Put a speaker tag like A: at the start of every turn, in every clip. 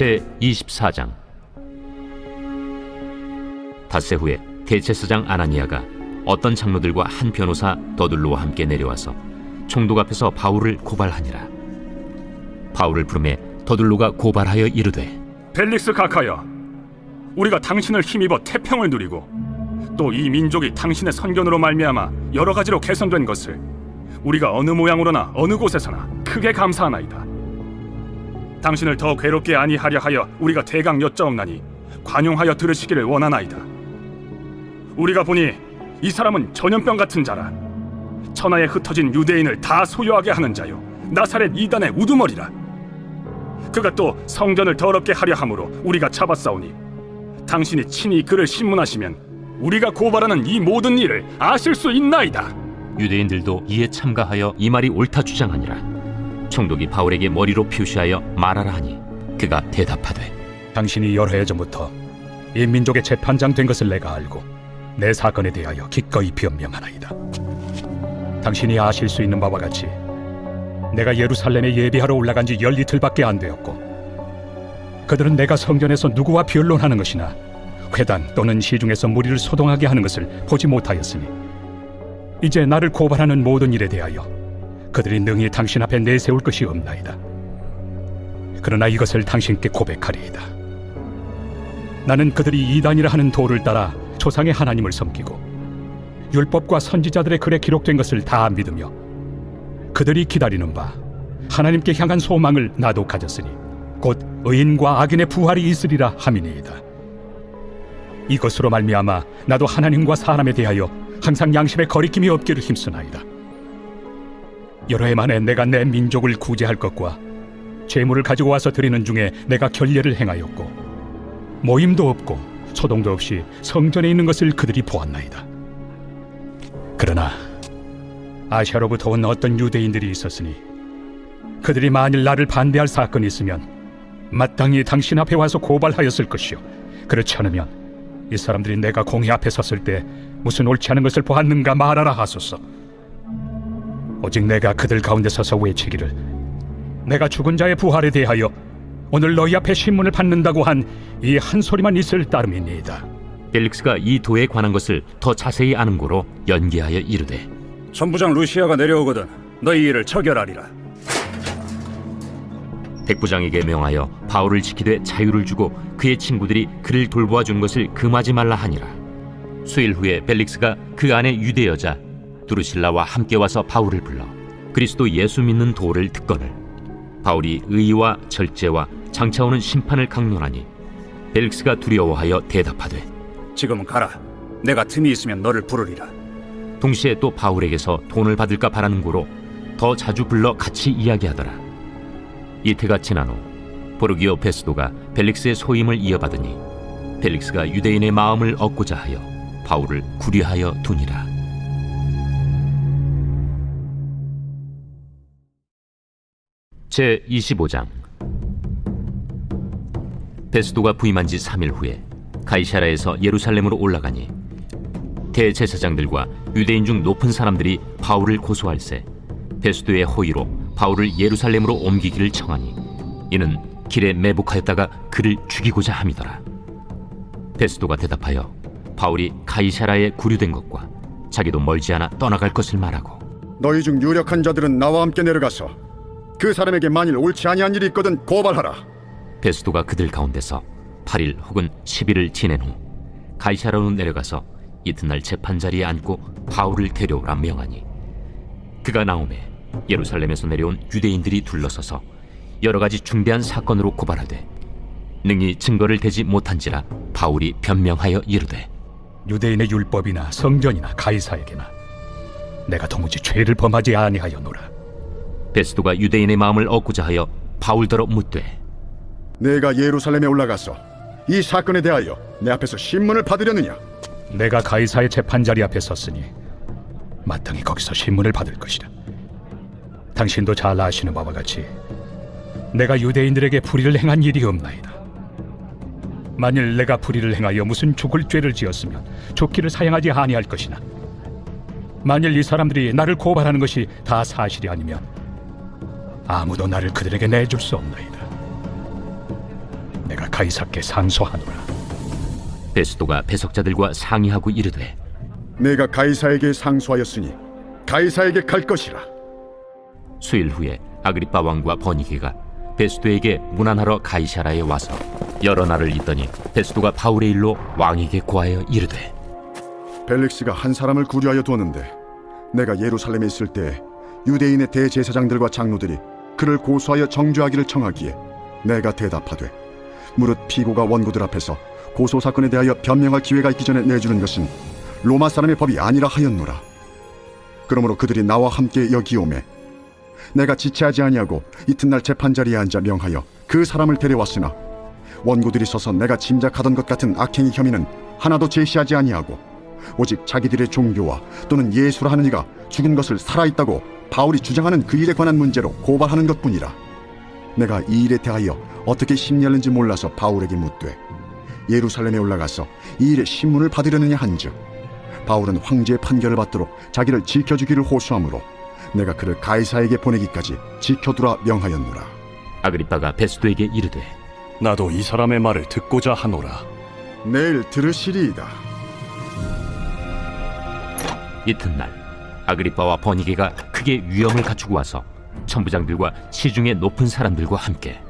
A: 제24장. 닷새 후에 대제사장 아나니아가 어떤 장로들과 한 변호사 더둘로와 함께 내려와서 총독 앞에서 바울을 고발하니라. 바울을 부르매 더둘로가 고발하여 이르되,
B: 벨릭스 각하여, 우리가 당신을 힘입어 태평을 누리고 또 이 민족이 당신의 선견으로 말미암아 여러 가지로 개선된 것을 우리가 어느 모양으로나 어느 곳에서나 크게 감사하나이다. 당신을 더 괴롭게 아니하려 하여 우리가 대강 여짜옵나니 관용하여 들으시기를 원하나이다. 우리가 보니 이 사람은 전염병 같은 자라. 천하에 흩어진 유대인을 다 소유하게 하는 자요, 나사렛 이단의 우두머리라. 그가 또 성전을 더럽게 하려 함으로 우리가 잡았사오니 당신이 친히 그를 신문하시면 우리가 고발하는 이 모든 일을 아실 수 있나이다.
A: 유대인들도 이에 참가하여 이 말이 옳다 주장하니라. 총독이 바울에게 머리로 표시하여 말하라 하니 그가 대답하되,
C: 당신이 여러 해 전부터 이 민족의 재판장 된 것을 내가 알고 내 사건에 대하여 기꺼이 변명하나이다. 당신이 아실 수 있는 바와 같이 내가 예루살렘에 예비하러 올라간 지 12이틀밖에 안 되었고, 그들은 내가 성전에서 누구와 변론하는 것이나 회당 또는 시중에서 무리를 소동하게 하는 것을 보지 못하였으니 이제 나를 고발하는 모든 일에 대하여 그들이 능히 당신 앞에 내세울 것이 없나이다. 그러나 이것을 당신께 고백하리이다. 나는 그들이 이단이라 하는 도를 따라 조상의 하나님을 섬기고 율법과 선지자들의 글에 기록된 것을 다 믿으며 그들이 기다리는 바 하나님께 향한 소망을 나도 가졌으니 곧 의인과 악인의 부활이 있으리라 함이니이다. 이것으로 말미암아 나도 하나님과 사람에 대하여 항상 양심에 거리낌이 없기를 힘쓰나이다. 여러 해 만에 내가 내 민족을 구제할 것과 재물을 가지고 와서 드리는 중에 내가 결례를 행하였고, 모임도 없고 소동도 없이 성전에 있는 것을 그들이 보았나이다. 그러나 아시아로부터 온 어떤 유대인들이 있었으니 그들이 만일 나를 반대할 사건이 있으면 마땅히 당신 앞에 와서 고발하였을 것이요, 그렇지 않으면 이 사람들이 내가 공회 앞에 섰을 때 무슨 옳지 않은 것을 보았는가 말하라 하소서. 오직 내가 그들 가운데 서서 외치기를, 내가 죽은 자의 부활에 대하여 오늘 너희 앞에 신문을 받는다고 한 이 한 소리만 있을 따름이니이다.
A: 벨릭스가 이 도에 관한 것을 더 자세히 아는 고로 연기하여 이르되,
D: 천부장 루시아가 내려오거든 너희 일을 처결하리라.
A: 백부장에게 명하여 바울을 지키되 자유를 주고 그의 친구들이 그를 돌보아 주는 것을 금하지 말라 하니라. 수일 후에 벨릭스가 그 안에 유대 여자 두루실라와 함께 와서 바울을 불러 그리스도 예수 믿는 도를 듣거늘 바울이 의와 절제와 장차오는 심판을 강론하니 벨릭스가 두려워하여 대답하되,
D: 지금 가라. 내가 틈이 있으면 너를 부르리라.
A: 동시에 또 바울에게서 돈을 받을까 바라는 고로 더 자주 불러 같이 이야기하더라. 이태가 지난 후 보르기오 베스도가 벨릭스의 소임을 이어받으니 벨릭스가 유대인의 마음을 얻고자 하여 바울을 구류하여 두니라. 제25장. 베스도가 부임한 지 3일 후에 가이사랴에서 예루살렘으로 올라가니 대제사장들과 유대인 중 높은 사람들이 바울을 고소할세 베스도의 호의로 바울을 예루살렘으로 옮기기를 청하니 이는 길에 매복하였다가 그를 죽이고자 함이더라. 베스도가 대답하여 바울이 가이사랴에 구류된 것과 자기도 멀지 않아 떠나갈 것을 말하고,
E: 너희 중 유력한 자들은 나와 함께 내려가서 그 사람에게 만일 옳지 아니한 일이 있거든 고발하라.
A: 베스도가 그들 가운데서 8일 혹은 10일을 지낸 후 가이사랴로 내려가서 이튿날 재판자리에 앉고 바울을 데려오라 명하니 그가 나오매 예루살렘에서 내려온 유대인들이 둘러서서 여러 가지 중대한 사건으로 고발하되 능히 증거를 대지 못한지라 바울이 변명하여 이르되,
C: 유대인의 율법이나 성전이나 가이사에게나 내가 도무지 죄를 범하지 아니하였노라.
A: 베스도가 유대인의 마음을 얻고자 하여 바울더러 묻되,
E: 내가 예루살렘에 올라가서 이 사건에 대하여 내 앞에서 신문을 받으려느냐?
C: 내가 가이사의 재판자리 앞에 섰으니 마땅히 거기서 신문을 받을 것이라. 당신도 잘 아시는 바와 같이 내가 유대인들에게 불의를 행한 일이 없나이다. 만일 내가 불의를 행하여 무슨 죽을 죄를 지었으면 죽기를 사양하지 아니할 것이나 만일 이 사람들이 나를 고발하는 것이 다 사실이 아니면 아무도 나를 그들에게 내줄 수 없나이다. 내가 가이사께 상소하노라.
A: 베스도가 배석자들과 상의하고 이르되
E: 내가 가이사에게 상소하였으니 가이사에게 갈 것이라.
A: 수일 후에 아그리빠 왕과 버니게가 베스도에게 문안하러 가이사라에 와서 여러 날을 있더니 베스도가 바울의 일로 왕에게 고하여 이르되
E: 벨릭스가 한 사람을 구류하여 두었는데 내가 예루살렘에 있을 때 유대인의 대제사장들과 장로들이 그를 고소하여 정죄하기를 청하기에 내가 대답하되 무릇 피고가 원고들 앞에서 고소 사건에 대하여 변명할 기회가 있기 전에 내주는 것은 로마 사람의 법이 아니라 하였노라. 그러므로 그들이 나와 함께 여기 오매 내가 지체하지 아니하고 이튿날 재판자리에 앉아 명하여 그 사람을 데려왔으나 원고들이 서서 내가 짐작하던 것 같은 악행의 혐의는 하나도 제시하지 아니하고 오직 자기들의 종교와 또는 예수라 하는 이가 죽은 것을 살아있다고 바울이 주장하는 그 일에 관한 문제로 고발하는 것뿐이라. 내가 이 일에 대하여 어떻게 심리하는지 몰라서 바울에게 묻되 예루살렘에 올라가서 이 일의 신문을 받으려느냐 한즉 바울은 황제의 판결을 받도록 자기를 지켜주기를 호소하므로 내가 그를 가이사에게 보내기까지 지켜두라 명하였노라.
A: 아그리빠가 베스도에게 이르되
D: 나도 이 사람의 말을 듣고자 하노라.
E: 내일 들으시리이다.
A: 이튿날 아그리빠와 버니게가 크게 위엄을 갖추고 와서 천부장들과 시중의 높은 사람들과 함께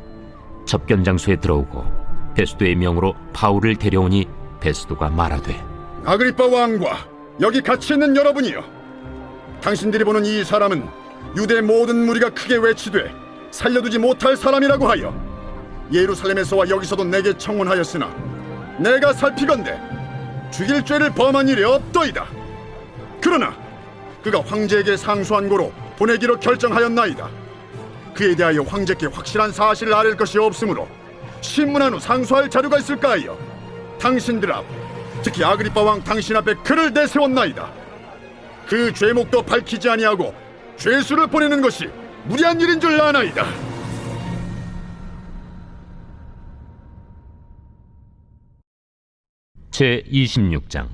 A: 접견 장소에 들어오고 베스도의 명으로 바울을 데려오니 베스도가 말하되
E: 아그리빠 왕과 여기 같이 있는 여러분이여, 당신들이 보는 이 사람은 유대 모든 무리가 크게 외치되 살려두지 못할 사람이라고 하여 예루살렘에서와 여기서도 내게 청혼하였으나 내가 살피건대 죽일 죄를 범한 일이 없더이다. 그러나 그가 황제에게 상소한 고로 보내기로 결정하였나이다. 그에 대하여 황제께 확실한 사실을 아릴 것이 없으므로 신문한 후 상소할 자료가 있을까 하여 당신들 앞, 특히 아그리빠 왕 당신 앞에 그를 내세웠나이다. 그 죄목도 밝히지 아니하고 죄수를 보내는 것이 무리한 일인 줄 아나이다.
A: 제26장.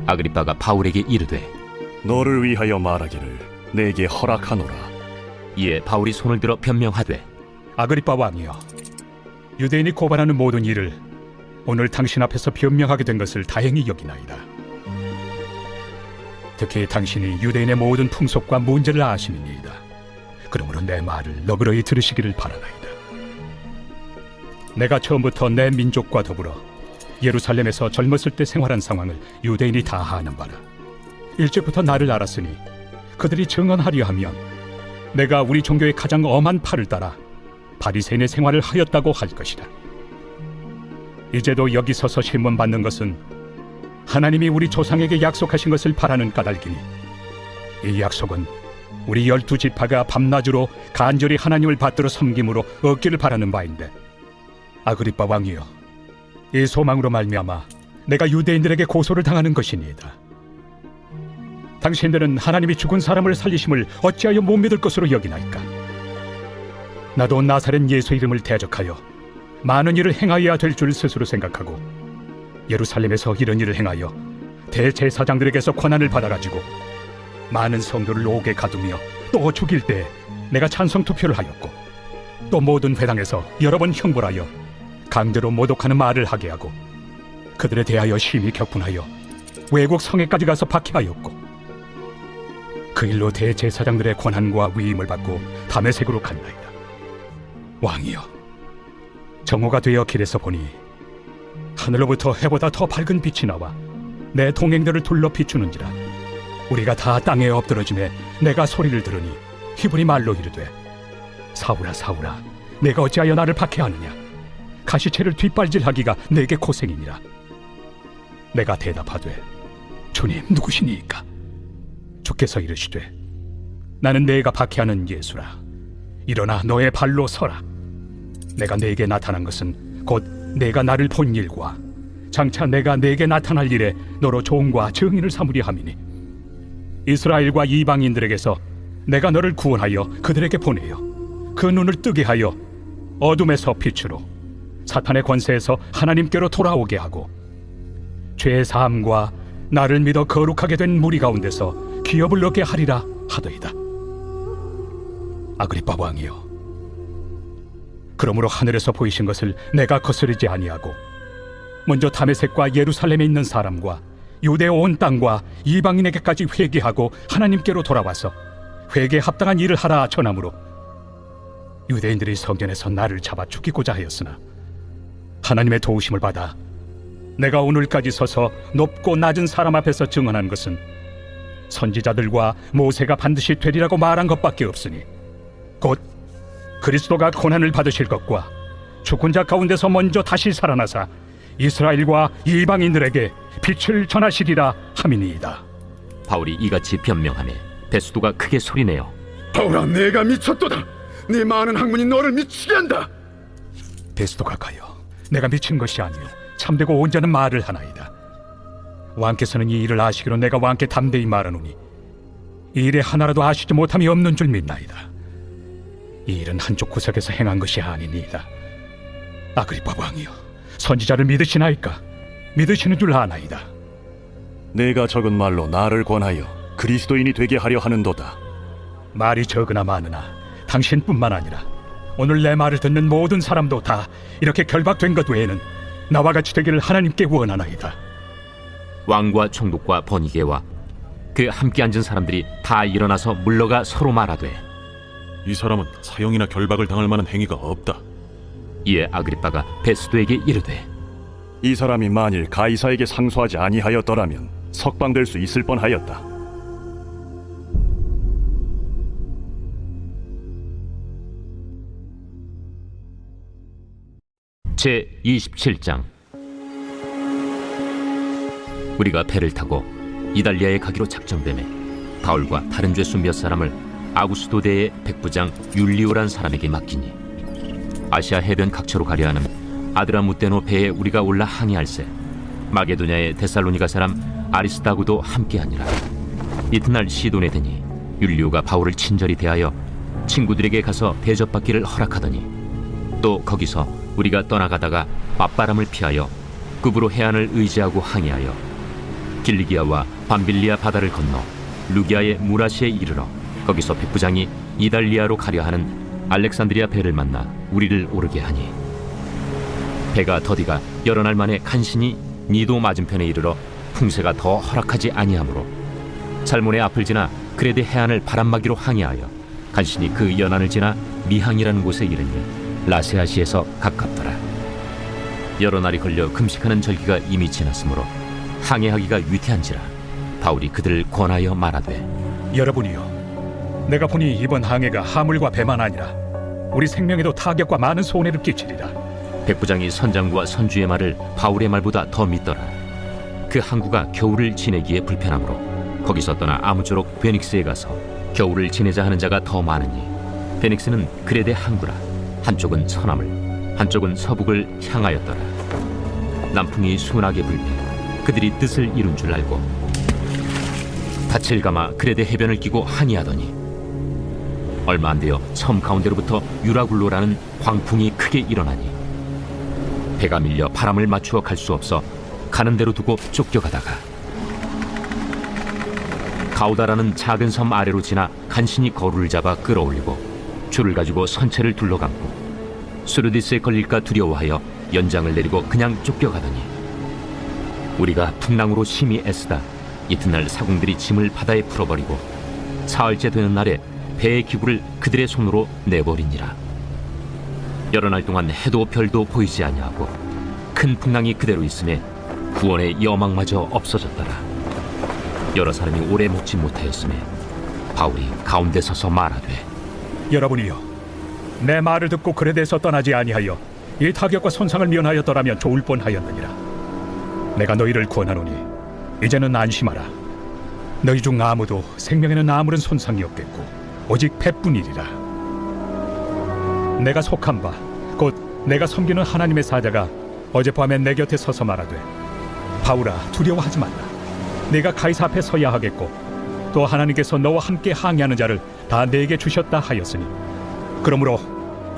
A: 아그리빠가 바울에게 이르되
D: 너를 위하여 말하기를 내게 허락하노라.
A: 이에 바울이 손을 들어 변명하되
C: 아그리빠 왕이여, 유대인이 고발하는 모든 일을 오늘 당신 앞에서 변명하게 된 것을 다행히 여기나이다. 특히 당신이 유대인의 모든 풍속과 문제를 아시느니이다. 그러므로 내 말을 너그러이 들으시기를 바라나이다. 내가 처음부터 내 민족과 더불어 예루살렘에서 젊었을 때 생활한 상황을 유대인이 다 아는 바라. 일찍부터 나를 알았으니 그들이 증언하려 하면 내가 우리 종교의 가장 엄한 팔을 따라 바리새인의 생활을 하였다고 할 것이다. 이제도 여기 서서 신문 받는 것은 하나님이 우리 조상에게 약속하신 것을 바라는 까닭이니 이 약속은 우리 12지파가 밤낮으로 간절히 하나님을 받들어 섬김으로 얻기를 바라는 바인데, 아그리빠 왕이여, 이 소망으로 말미암아 내가 유대인들에게 고소를 당하는 것이니이다. 당신들은 하나님이 죽은 사람을 살리심을 어찌하여 못 믿을 것으로 여기나이까? 나도 나사렛 예수 이름을 대적하여 많은 일을 행하여야 될 줄 스스로 생각하고 예루살렘에서 이런 일을 행하여 대제사장들에게서 권한을 받아가지고 많은 성도를 옥에 가두며 또 죽일 때 내가 찬성 투표를 하였고, 또 모든 회당에서 여러 번 형벌하여 강제로 모독하는 말을 하게 하고 그들에 대하여 심히 격분하여 외국 성에까지 가서 박해하였고, 그 일로 대제사장들의 권한과 위임을 받고 다메섹으로 갔나이다. 왕이여, 정오가 되어 길에서 보니 하늘로부터 해보다 더 밝은 빛이 나와 내 동행들을 둘러 비추는지라. 우리가 다 땅에 엎드러짐에 내가 소리를 들으니 히브리 말로 이르되 사울아 사울아, 내가 어찌하여 나를 박해하느냐? 가시채를 뒷발질하기가 내게 고생이니라. 내가 대답하되 주님 누구시니이까? 주께서 이르시되 나는 내가 박해하는 예수라. 일어나 너의 발로 서라. 내가 네게 나타난 것은 곧 내가 나를 본 일과 장차 내가 네게 나타날 일에 너로 종과 증인을 삼으려 함이니, 이스라엘과 이방인들에게서 내가 너를 구원하여 그들에게 보내어 그 눈을 뜨게 하여 어둠에서 빛으로 사탄의 권세에서 하나님께로 돌아오게 하고 죄 사함과 나를 믿어 거룩하게 된 무리 가운데서 기업을 얻게 하리라 하더이다. 아그리빠 왕이여, 그러므로 하늘에서 보이신 것을 내가 거스르지 아니하고 먼저 다메섹과 예루살렘에 있는 사람과 유대 온 땅과 이방인에게까지 회개하고 하나님께로 돌아와서 회개에 합당한 일을 하라 전하므로 유대인들이 성전에서 나를 잡아 죽이고자 하였으나 하나님의 도우심을 받아 내가 오늘까지 서서 높고 낮은 사람 앞에서 증언한 것은 선지자들과 모세가 반드시 되리라고 말한 것밖에 없으니 곧 그리스도가 고난을 받으실 것과 죽은 자 가운데서 먼저 다시 살아나사 이스라엘과 이방인들에게 빛을 전하시리라 함이니이다.
A: 바울이 이같이 변명하매 베스도가 크게 소리내어
E: 바울아, 내가 미쳤도다. 네 많은 학문이 너를 미치게 한다.
C: 베스도가 가여, 내가 미친 것이 아니요 참되고 온전한 말을 하나이다. 왕께서는 이 일을 아시기로 내가 왕께 담대히 말하노니 이 일에 하나라도 아시지 못함이 없는 줄 믿나이다. 이 일은 한쪽 구석에서 행한 것이 아니니이다. 아그리빠 왕이여, 선지자를 믿으시나이까? 믿으시는 줄 아나이다.
D: 내가 적은 말로 나를 권하여 그리스도인이 되게 하려 하는도다.
C: 말이 적으나 많으나 당신뿐만 아니라 오늘 내 말을 듣는 모든 사람도 다 이렇게 결박된 것 외에는 나와 같이 되기를 하나님께 원하나이다.
A: 왕과 총독과 버니게와 그 함께 앉은 사람들이 다 일어나서 물러가 서로 말하되
F: 이 사람은 사형이나 결박을 당할 만한 행위가 없다.
A: 이에 아그리빠가 베스도에게 이르되
D: 이 사람이 만일 가이사에게 상소하지 아니하였더라면 석방될 수 있을 뻔하였다.
A: 제 27장. 우리가 배를 타고 이달리아에 가기로 작정되매 바울과 다른 죄수 몇 사람을 아구스도대의 백부장 율리오란 사람에게 맡기니 아시아 해변 각처로 가려 하는 아드라무테노 배에 우리가 올라 항해할세 마게도냐의 데살로니가 사람 아리스다고도 함께하니라. 이튿날 시돈에 드니 율리오가 바울을 친절히 대하여 친구들에게 가서 대접받기를 허락하더니 또 거기서 우리가 떠나가다가 맞바람을 피하여 급으로 해안을 의지하고 항해하여 길리기아와 밤빌리아 바다를 건너 루기아의 무라시에 이르러 거기서 백부장이 이달리아로 가려 하는 알렉산드리아 배를 만나 우리를 오르게 하니 배가 더디가 여러 날 만에 간신히 니도 맞은편에 이르러 풍세가 더 허락하지 아니하므로 살몬의 앞을 지나 그레데 해안을 바람막이로 항해하여 간신히 그 연안을 지나 미항이라는 곳에 이르니 라세아시에서 가깝더라. 여러 날이 걸려 금식하는 절기가 이미 지났으므로 항해하기가 위태한지라 바울이 그들을 권하여 말하되
C: 여러분이여, 내가 보니 이번 항해가 하물과 배만 아니라 우리 생명에도 타격과 많은 손해를 끼치리라.
A: 백부장이 선장과 선주의 말을 바울의 말보다 더 믿더라. 그 항구가 겨울을 지내기에 불편하므로 거기서 떠나 아무쪼록 베닉스에 가서 겨울을 지내자 하는 자가 더 많으니 베닉스는 그레데 항구라. 한쪽은 서남을 한쪽은 서북을 향하였더라. 남풍이 순하게 불며 그들이 뜻을 이룬 줄 알고 닻을 감아 그레데 해변을 끼고 항해하더니 얼마 안 되어 섬 가운데로부터 유라굴로라는 광풍이 크게 일어나니 배가 밀려 바람을 맞추어 갈 수 없어 가는 대로 두고 쫓겨가다가 가우다라는 작은 섬 아래로 지나 간신히 거루를 잡아 끌어올리고 줄을 가지고 선체를 둘러감고 수르디스에 걸릴까 두려워하여 연장을 내리고 그냥 쫓겨가더니 우리가 풍랑으로 심히 애쓰다 이튿날 사공들이 짐을 바다에 풀어버리고 사흘째 되는 날에 배의 기구를 그들의 손으로 내버리니라. 여러 날 동안 해도 별도 보이지 아니하고 큰 풍랑이 그대로 있음에 구원의 여망마저 없어졌더라. 여러 사람이 오래 묵지 못하였음에 바울이 가운데 서서 말하되
C: 여러분이여, 내 말을 듣고 그레데에서 떠나지 아니하여 이 타격과 손상을 면하였더라면 좋을 뻔하였느니라. 내가 너희를 권하노니 이제는 안심하라. 너희 중 아무도 생명에는 아무런 손상이 없겠고 오직 배뿐이리라. 내가 속한 바 곧 내가 섬기는 하나님의 사자가 어젯밤에 내 곁에 서서 말하되 바울아, 두려워하지 말라. 내가 가이사 앞에 서야 하겠고 또 하나님께서 너와 함께 항해하는 자를 다 내게 주셨다 하였으니 그러므로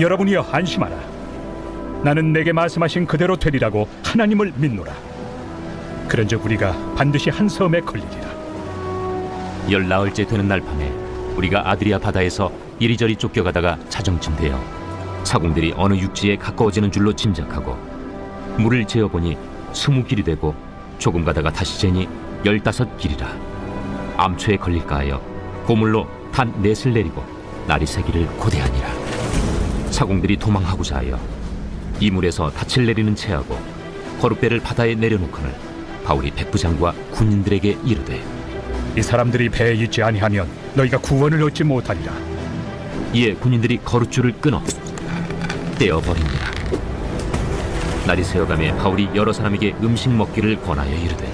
C: 여러분이여 안심하라. 나는 내게 말씀하신 그대로 되리라고 하나님을 믿노라. 그런즉 우리가 반드시 한 섬에 걸리리라.
A: 14일째 되는 날 밤에 우리가 아드리아 바다에서 이리저리 쫓겨가다가 자정쯤 되어 사공들이 어느 육지에 가까워지는 줄로 짐작하고 물을 재어보니 20길이 되고 조금 가다가 다시 재니 15길이라 암초에 걸릴까 하여 고물로 단 넷을 내리고 날이 새기를 고대하니라. 사공들이 도망하고자 하여 이물에서 닻을 내리는 채하고 거룻배를 바다에 내려놓거늘 바울이 백부장과 군인들에게 이르되
C: 이 사람들이 배에 있지 아니하면 너희가 구원을 얻지 못하리라.
A: 이에 군인들이 거룻줄을 끊어 떼어버리니라. 날이 새어가매 바울이 여러 사람에게 음식 먹기를 권하여 이르되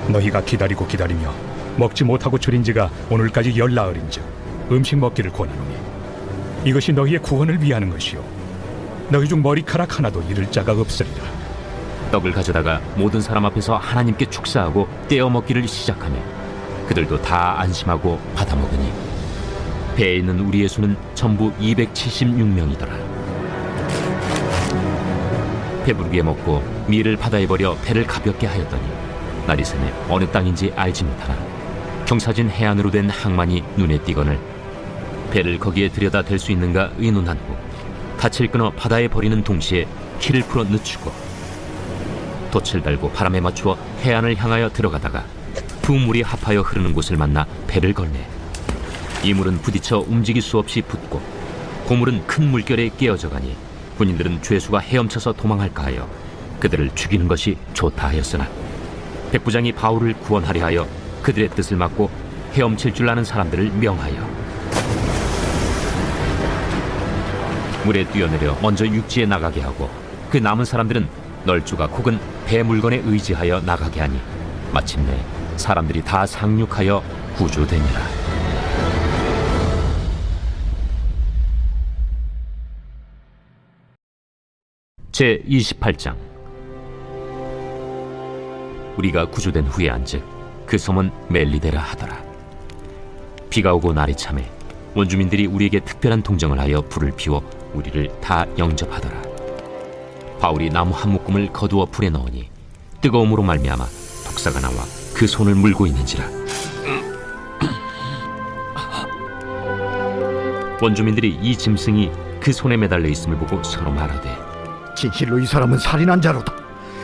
C: 너희가 기다리고 기다리며 먹지 못하고 줄인 지가 오늘까지 열나흘인즉 음식 먹기를 권하노니 이것이 너희의 구원을 위하는 것이요 너희 중 머리카락 하나도 잃을 자가 없으리라.
A: 떡을 가져다가 모든 사람 앞에서 하나님께 축사하고 떼어 먹기를 시작하며 그들도 다 안심하고 받아 먹으니 배에 있는 우리의 수는 전부 276명이더라. 배부르게 먹고 밀을 바다에 버려 배를 가볍게 하였더니 날이 새매 어느 땅인지 알지 못하나 경사진 해안으로 된 항만이 눈에 띄거늘 배를 거기에 들여다 댈 수 있는가 의논한 후 닻을 끊어 바다에 버리는 동시에 키를 풀어 늦추고 돛을 달고 바람에 맞추어 해안을 향하여 들어가다가 두 물이 합하여 흐르는 곳을 만나 배를 걸매 이 물은 부딪혀 움직일 수 없이 붙고 고물은 큰 물결에 깨어져 가니 군인들은 죄수가 헤엄쳐서 도망할까 하여 그들을 죽이는 것이 좋다 하였으나 백부장이 바울을 구원하려 하여 그들의 뜻을 막고 헤엄칠 줄 아는 사람들을 명하여 물에 뛰어내려 먼저 육지에 나가게 하고 그 남은 사람들은 널조각 혹은 배 물건에 의지하여 나가게 하니 마침내 사람들이 다 상륙하여 구조되니라. 제 28장. 우리가 구조된 후에 안즉 그 섬은 멜리데라 하더라. 비가 오고 날이 차매 원주민들이 우리에게 특별한 동정을 하여 불을 피워 우리를 다 영접하더라. 바울이 나무 한 묶음을 거두어 불에 넣으니 뜨거움으로 말미암아 독사가 나와 그 손을 물고 있는지라. 원주민들이 이 짐승이 그 손에 매달려 있음을 보고 서로 말하되
G: 진실로 이 사람은 살인한 자로다.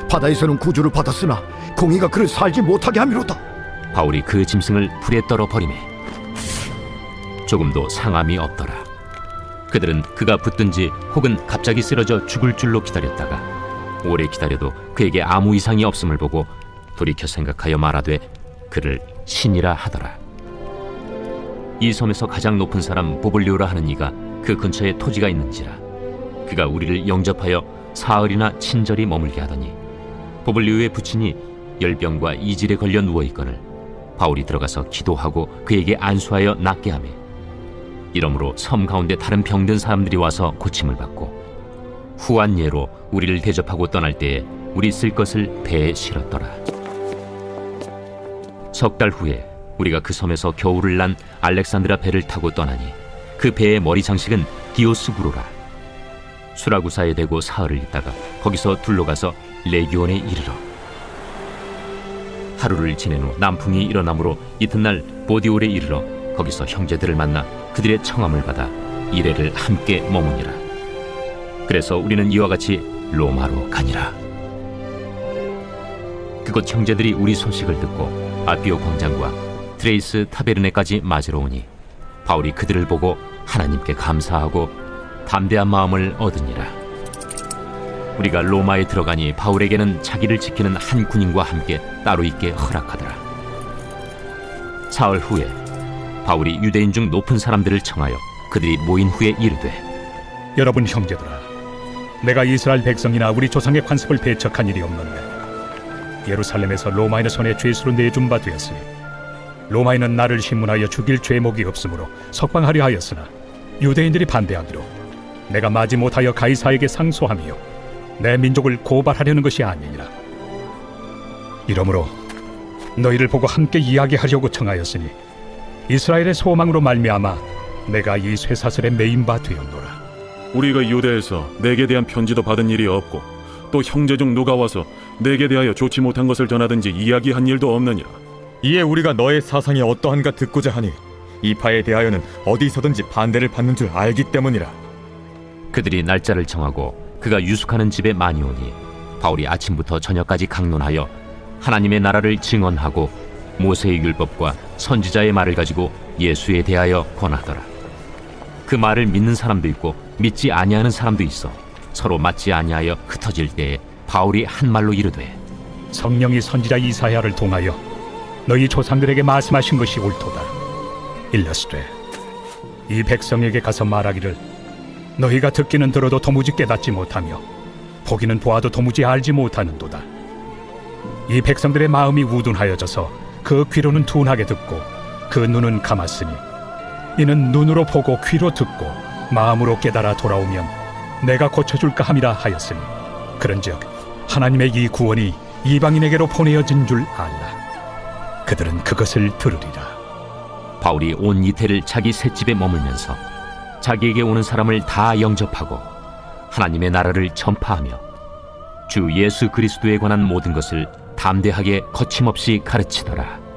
G: 바다에서는 구주를 받았으나 공의가 그를 살지 못하게 함이로다.
A: 바울이 그 짐승을 불에 떨어 버리매 조금도 상함이 없더라. 그들은 그가 붙든지 혹은 갑자기 쓰러져 죽을 줄로 기다렸다가 오래 기다려도 그에게 아무 이상이 없음을 보고 돌이켜 생각하여 말하되 그를 신이라 하더라. 이 섬에서 가장 높은 사람 보블리오라 하는 이가 그 근처에 토지가 있는지라 그가 우리를 영접하여 사흘이나 친절히 머물게 하더니 보블리오의 부친이 열병과 이질에 걸려 누워있거늘 바울이 들어가서 기도하고 그에게 안수하여 낫게 하매 이러므로 섬 가운데 다른 병든 사람들이 와서 고침을 받고 후한 예로 우리를 대접하고 떠날 때에 우리 쓸 것을 배에 실었더라. 석 달 후에 우리가 그 섬에서 겨울을 난 알렉산드라 배를 타고 떠나니 그 배의 머리 장식은 디오스구로라. 수라구사에 대고 사흘을 있다가 거기서 둘러가서 레기온에 이르러 하루를 지낸 후 남풍이 일어나므로 이튿날 보디올에 이르러 거기서 형제들을 만나 그들의 청함을 받아 이레를 함께 머무니라. 그래서 우리는 이와 같이 로마로 가니라. 그곳 형제들이 우리 소식을 듣고 아피오 광장과 트레이스 타베르네까지 맞으러 오니 바울이 그들을 보고 하나님께 감사하고 담대한 마음을 얻으니라. 우리가 로마에 들어가니 바울에게는 자기를 지키는 한 군인과 함께 따로 있게 허락하더라. 사흘 후에 바울이 유대인 중 높은 사람들을 청하여 그들이 모인 후에 이르되
C: 여러분 형제들아, 내가 이스라엘 백성이나 우리 조상의 관습을 배척한 일이 없는데 예루살렘에서 로마인의 손에 죄수로 내준 바 되었으니 로마인은 나를 신문하여 죽일 죄목이 없으므로 석방하려 하였으나 유대인들이 반대하기로 내가 마지 못하여 가이사에게 상소하며 내 민족을 고발하려는 것이 아니니라. 이러므로 너희를 보고 함께 이야기하려고 청하였으니 이스라엘의 소망으로 말미암아 내가 이 쇠사슬에 매인 바 되었노라.
F: 우리가 유대에서 내게 대한 편지도 받은 일이 없고 또 형제 중 누가 와서 내게 대하여 좋지 못한 것을 전하든지 이야기한 일도 없느니라.
H: 이에 우리가 너의 사상이 어떠한가 듣고자 하니 이 바에 대하여는 어디서든지 반대를 받는 줄 알기 때문이라.
A: 그들이 날짜를 정하고 그가 유숙하는 집에 많이 오니 바울이 아침부터 저녁까지 강론하여 하나님의 나라를 증언하고 모세의 율법과 선지자의 말을 가지고 예수에 대하여 권하더라. 그 말을 믿는 사람도 있고 믿지 아니하는 사람도 있어 서로 맞지 아니하여 흩어질 때에 바울이 한 말로 이르되
C: 성령이 선지자 이사야를 통하여 너희 조상들에게 말씀하신 것이 옳도다. 일러스되 이 백성에게 가서 말하기를 너희가 듣기는 들어도 도무지 깨닫지 못하며 보기는 보아도 도무지 알지 못하는도다. 이 백성들의 마음이 우둔하여져서 그 귀로는 둔하게 듣고 그 눈은 감았으니 이는 눈으로 보고 귀로 듣고 마음으로 깨달아 돌아오면 내가 고쳐줄까 함이라 하였으니 그런즉 하나님의 이 구원이 이방인에게로 보내어진 줄 알라. 그들은 그것을 들으리라.
A: 바울이 온 이태를 자기 셋집에 머물면서 자기에게 오는 사람을 다 영접하고 하나님의 나라를 전파하며 주 예수 그리스도에 관한 모든 것을 담대하게 거침없이 가르치더라.